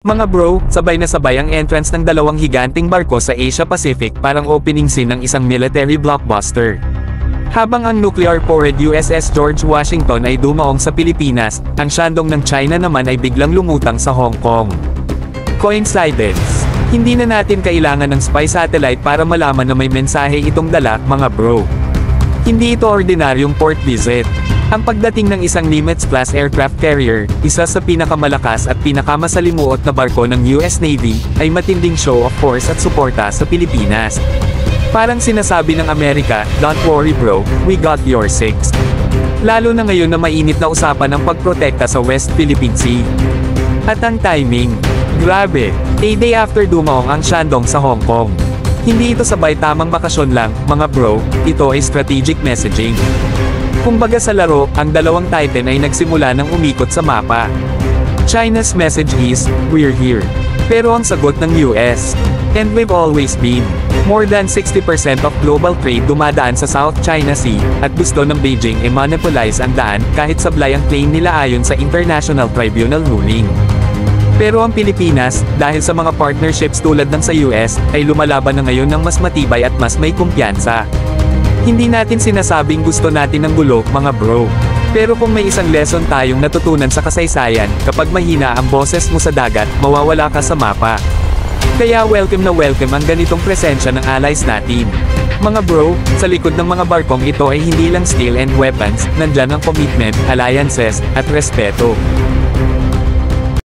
Mga bro, sabay na sabay ang entrance ng dalawang higanting barko sa Asia Pacific, parang opening scene ng isang military blockbuster. Habang ang nuclear-powered USS George Washington ay dumaong sa Pilipinas, ang Shandong ng China naman ay biglang lumutang sa Hong Kong. Coincidence? Hindi na natin kailangan ng spy satellite para malaman na may mensahe itong dala, mga bro. Hindi ito ordinaryong port visit. Ang pagdating ng isang Nimitz-class aircraft carrier, isa sa pinakamalakas at pinakamasalimuot na barko ng US Navy, ay matinding show of force at suporta sa Pilipinas. Parang sinasabi ng Amerika, "Don't worry bro, we got your six." Lalo na ngayon na mainit na usapan ang pagprotekta sa West Philippine Sea. At ang timing, grabe, a day after dumaong ang Shandong sa Hong Kong. Hindi ito sabay tamang bakasyon lang, mga bro, ito ay strategic messaging. Kumbaga sa laro, ang dalawang Titan ay nagsimula ng umikot sa mapa. China's message is, "We're here." Pero ang sagot ng US, "And we've always been." More than 60% of global trade dumadaan sa South China Sea, at gusto ng Beijing i-monopolize ang daan, kahit sablay ang claim nila ayon sa International Tribunal ruling. Pero ang Pilipinas, dahil sa mga partnerships tulad ng sa US, ay lumalaban na ngayon ng mas matibay at mas may kumpiyansa. Hindi natin sinasabing gusto natin ng gulo, mga bro. Pero kung may isang lesson tayong natutunan sa kasaysayan, kapag mahina ang boses mo sa dagat, mawawala ka sa mapa. Kaya welcome na welcome ang ganitong presensya ng allies natin. Mga bro, sa likod ng mga barkong ito ay hindi lang steel and weapons, nandyan ang commitment, alliances, at respeto.